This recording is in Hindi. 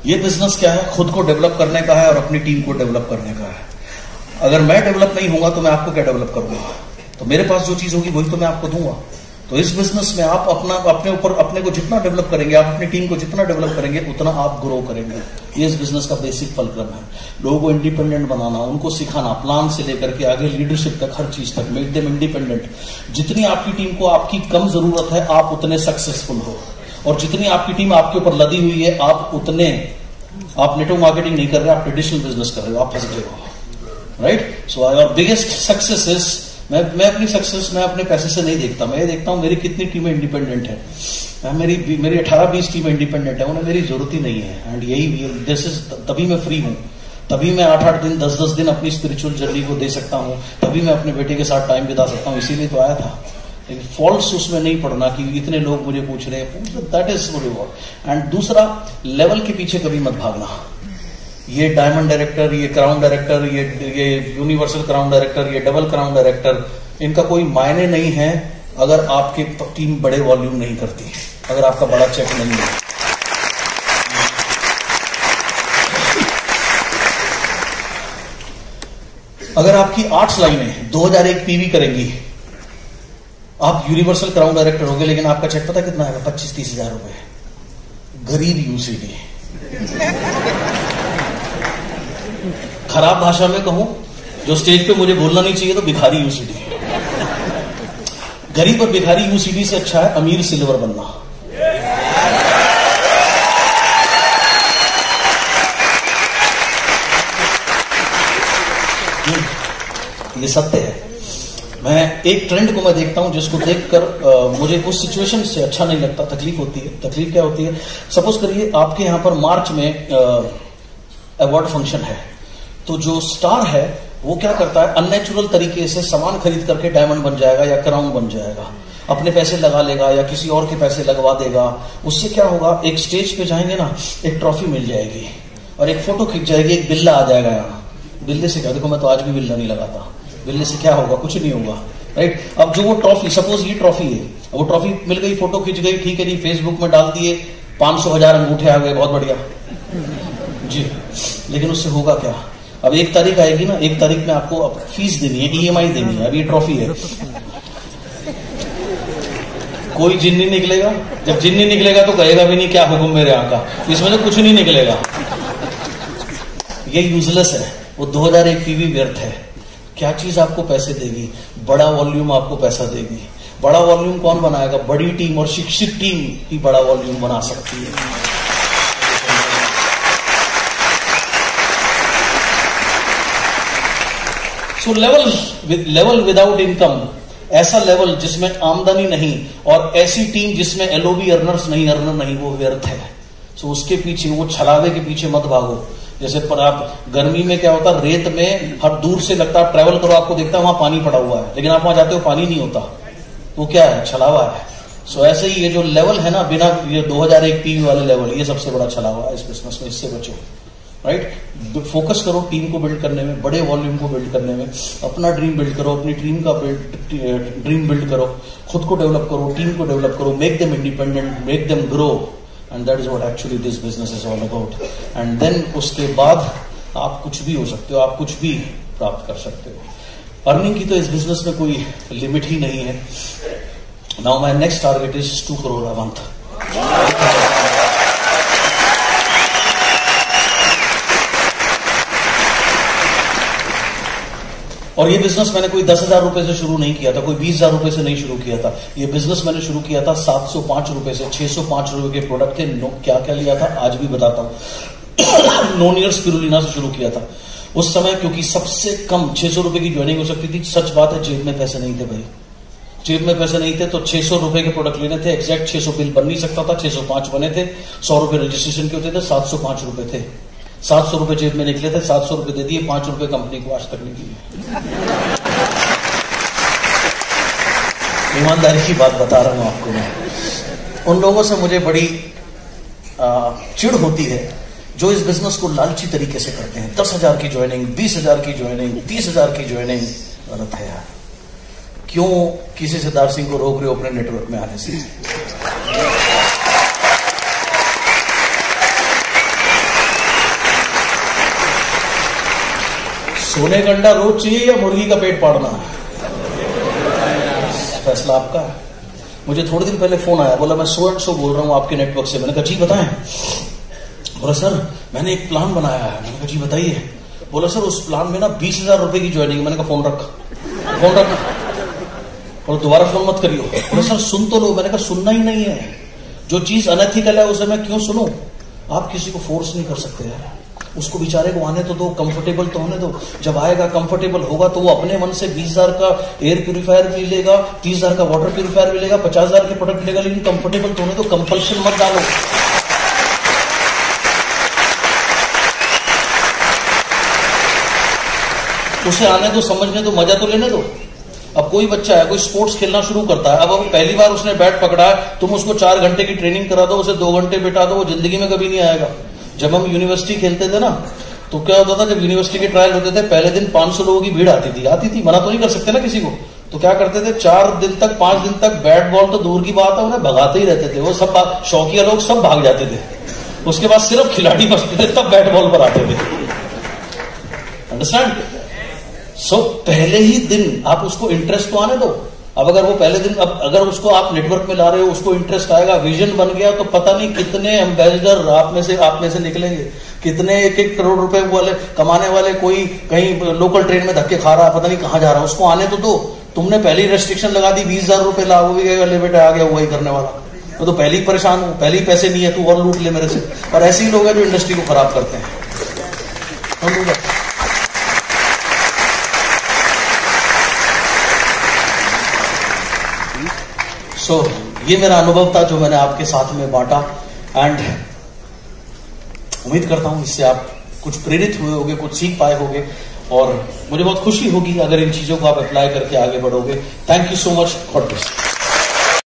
ये बिजनेस क्या है? खुद को डेवलप करने का है और अपनी टीम को डेवलप करने का है। अगर मैं डेवलप नहीं होऊंगा तो मैं आपको क्या डेवलप करूंगा? तो मेरे पास जो चीज होगी वही तो मैं आपको दूंगा। तो इस बिजनेस में आप अपने को जितना डेवलप करेंगे, आप अपनी टीम को जितना डेवलप करेंगे, उतना आप ग्रो करेंगे। ये इस बिजनेस का बेसिक फलक्रम है। लोगों को इंडिपेंडेंट बनाना, उनको सिखाना, प्लान से लेकर के आगे लीडरशिप तक, हर चीज तक, मेक देम इंडिपेंडेंट। जितनी आपकी टीम को आपकी कम जरूरत है, आप उतने सक्सेसफुल हो। और जितनी आपकी टीम आपके ऊपर लदी हुई है, आप नेटवर्क मार्केटिंग नहीं कर रहे, आप ट्रेडिशनल बिजनेस कर रहे हो, आप फंस गए हो। Right? So our biggest success is, मैं अपनी सक्सेस मैं अपने पैसे से नहीं देखता। मैं ये देखता हूं मेरी कितनी टीमें इंडिपेंडेंट है। मेरी 18-20 टीमें इंडिपेंडेंट है, उन्हें मेरी जरूरत ही नहीं है। एंड तभी मैं फ्री हूं, तभी मैं 8-8 दिन 10-10 दिन अपनी स्पिरिचुअल जर्नी को दे सकता हूं, तभी मैं अपने बेटे के साथ टाइम बिता सकता हूं। इसीलिए तो आया था। लेकिन फॉल्स उसमें नहीं पड़ना कि इतने लोग मुझे पूछ रहे हैं, दैट इज रिवॉर्ड। एंड दूसरा, लेवल के पीछे कभी मत भागना। ये डायमंड डायरेक्टर, ये क्राउन डायरेक्टर, ये यूनिवर्सल क्राउन डायरेक्टर, ये डबल क्राउन डायरेक्टर, इनका कोई मायने नहीं है अगर आपकी टीम बड़े वॉल्यूम नहीं करती, अगर आपका बड़ा चेक नहीं है। अगर आपकी 8 लाइनें 2001 पीवी करेंगी, आप यूनिवर्सल क्राउन डायरेक्टर होंगे, लेकिन आपका चेक पता कितना है? 25-30 हजार रुपए। गरीब यूसीडी। खराब भाषा में कहूं, जो स्टेज पे मुझे बोलना नहीं चाहिए, तो भिखारी यूसीडी। गरीब और भिखारी यूसीडी से अच्छा है अमीर सिल्वर बनना। ये सत्य है। मैं एक ट्रेंड को मैं देखता हूं जिसको देखकर मुझे उस सिचुएशन से अच्छा नहीं लगता, तकलीफ होती है। तकलीफ क्या होती है? सपोज करिए आपके यहां पर मार्च में अवार्ड फंक्शन है, तो जो स्टार है वो क्या करता है? अननेचुरल तरीके से सामान खरीद करके डायमंड बन जाएगा या क्राउन बन जाएगा, अपने पैसे लगा लेगा या किसी और के पैसे लगवा देगा। उससे क्या होगा? एक स्टेज पे जाएंगे ना, एक ट्रॉफी मिल जाएगी और एक फोटो खिंच जाएगी, एक बिल्ला आ जाएगा यहाँ। बिल्ले से क्या? देखो मैं तो आज भी बिल्ला नहीं लगाता। बिल्ले से क्या होगा? कुछ नहीं होगा। राइट? अब जो वो ट्रॉफी, सपोज ये ट्रॉफी है, वो ट्रॉफी मिल गई, फोटो खिंच गई, ठीक है जी, फेसबुक में डाल दिए, 500,000 अंगूठे आ गए, बहुत बढ़िया जी। लेकिन उससे होगा क्या? अब 1 तारीख आएगी ना, 1 तारीख में आपको अब फीस देनी है, ईएमआई देनी है। अब ये ट्रॉफी है, कोई जिन नहीं निकलेगा। जब जिन नहीं निकलेगा तो कहेगा भी नहीं क्या हुक्म मेरे यहाँ का, इसमें तो कुछ नहीं निकलेगा। ये यूजलेस है। वो 2001 पीवी व्यर्थ है। क्या चीज आपको पैसे देगी? बड़ा वॉल्यूम आपको पैसा देगी। बड़ा वॉल्यूम कौन बनाएगा? बड़ी टीम और शिक्षित टीम ही बड़ा वॉल्यूम बना सकती है। सो लेवल विदाउट इनकम, ऐसा लेवल जिसमें आमदनी नहीं, और ऐसी टीम जिसमें एलओबी अर्नर नहीं, वो व्यर्थ है। सो उसके पीछे, वो छलावे के पीछे मत भागो। जैसे पर आप गर्मी में क्या होता है? रेत में हर दूर से लगता है, ट्रैवल करो, आपको देखता है वहां पानी पड़ा हुआ है, लेकिन आप वहां जाते हो पानी नहीं होता। वो क्या है? छलावा है। सो ऐसे ही ये जो लेवल है ना, बिना ये 2001 पीवी वाले लेवल, ये सबसे बड़ा छलावा है इस बिजनेस में। इससे बचो। राइट? फोकस करो टीम को बिल्ड करने में, बड़े वॉल्यूम को बिल्ड करने में। अपना ड्रीम बिल्ड करो, अपनी टीम का ड्रीम बिल्ड करो, खुद को डेवलप करो, टीम को डेवलप करो, make them independent, make them grow. And that is what actually this business is all about. And then उसके बाद आप कुछ भी हो सकते हो, आप कुछ भी प्राप्त कर सकते हो। अर्निंग की तो इस बिजनेस में कोई लिमिट ही नहीं है। Now my next target is 2 crore a month. और ये बिजनेस मैंने कोई 10,000 रुपए से शुरू नहीं किया था, कोई 20,000 रुपए से नहीं शुरू किया था। ये बिजनेस मैंने शुरू किया था 705 रुपए से। 605 रुपए के प्रोडक्ट थे। क्या क्या लिया था आज भी बताता हूं। नोन ईयर स्पिरुलिना से शुरू किया था उस समय, क्योंकि सबसे कम 600 रुपए की ज्वाइनिंग हो सकती थी। सच बात है, जेब में पैसे नहीं थे भाई, जेब में पैसे नहीं थे, तो 600 रुपए के प्रोडक्ट लेने थे। एग्जैक्ट 600 बिल बन नहीं सकता था, 605 बने थे। 100 रुपए रजिस्ट्रेशन के होते थे, 705 रुपए थे। 700 रुपए जेब में निकले थे, 700 रुपए दे दिए, 5 रुपए कंपनी को आज तक नहीं दिए। ईमानदारी की बात बता रहा हूं आपको मैं। उन लोगों से मुझे बड़ी चिढ़ होती है जो इस बिजनेस को लालची तरीके से करते हैं। 10,000 की ज्वाइनिंग, 20,000 की ज्वाइनिंग, 30,000 की ज्वाइनिंग। गलत है यार। क्यों किसी सिद्धार्थ सिंह को रोक रहे हो अपने नेटवर्क में आने से? सोने का अंडा रोज चाहिए या मुर्गी का पेट पाड़ना है? फैसला आपका है। मुझे थोड़े दिन पहले फोन आया, बोला मैं सो बोल रहा हूं आपके नेटवर्क से। मैंने कहा जी बताएं। बोला सर मैंने एक प्लान बनाया है। मैंने कहा जी बताइए। बोला सर उस प्लान में ना 20,000 रुपए की ज्वाइनिंग। मैंने कहा फोन रख। और दोबारा फोन मत करियो। बोला सर सुन तो लो। मैंने कहा सुनना ही नहीं है। जो चीज अनएथिकल है उसे मैं क्यों सुनूं? आप किसी को फोर्स नहीं कर सकते यार। उसको बेचारे को आने तो दो, कंफर्टेबल तो होने दो। जब आएगा कंफर्टेबल होगा तो वो अपने मन से 20,000 का एयर प्यूरिफायर भी लेगा, 30,000 का वाटर प्यूरिफायर भी लेगा, 50,000 के प्रोडक्ट लेगा, लेकिन कंफर्टेबल तो होने दो। कंपल्शन मत डालो। उसे आने दो, समझने दो, मजा तो लेने दो। अब कोई बच्चा है, कोई स्पोर्ट्स खेलना शुरू करता है, अब पहली बार उसने बैट पकड़ा है, तुम उसको 4 घंटे की ट्रेनिंग करा दो, उसे 2 घंटे बिठा दो, वो जिंदगी में कभी नहीं आएगा। जब हम यूनिवर्सिटी खेलते थे ना, तो क्या होता था, जब यूनिवर्सिटी के ट्रायल होते थे, पहले दिन 500 लोगों की भीड़ आती थी। मना तो नहीं कर सकते ना किसी को। तो क्या करते थे, 4 दिन तक 5 दिन तक बैट बॉल तो दूर की बात है, उन्हें भगाते ही रहते थे। वो सब शौकिया लोग सब भाग जाते थे। उसके बाद सिर्फ खिलाड़ी बचते थे, तब बैट बॉल पर आते थे। अंडरस्टैंड? सो पहले ही दिन आप उसको इंटरेस्ट तो आने दो। अब अगर वो पहले दिन, अब अगर उसको आप नेटवर्क में ला रहे हो, उसको इंटरेस्ट आएगा, विजन बन गया, तो पता नहीं कितने एम्बेसडर आप में से निकलेंगे, कितने 1-1 करोड़ रुपए वाले कमाने वाले, कोई कहीं लोकल ट्रेन में धक्के खा रहा है, पता नहीं कहां जा रहा है, उसको आने तो दो। तुमने पहली रेस्ट्रिक्शन लगा दी, 20,000 रुपए ला, वो भी कहेगा ले बेटा आ गया वही करने वाला। तो पहले ही परेशान हूं, पहले ही पैसे नहीं है, तू और लूट ले मेरे से। और ऐसे ही लोग हैं जो इंडस्ट्री को खराब करते हैं। सो ये मेरा अनुभव था जो मैंने आपके साथ में बांटा। एंड उम्मीद करता हूं इससे आप कुछ प्रेरित हुए होंगे, कुछ सीख पाए होंगे, और मुझे बहुत खुशी होगी अगर इन चीजों को आप अप्लाई करके आगे बढ़ोगे। Thank you so much. God bless.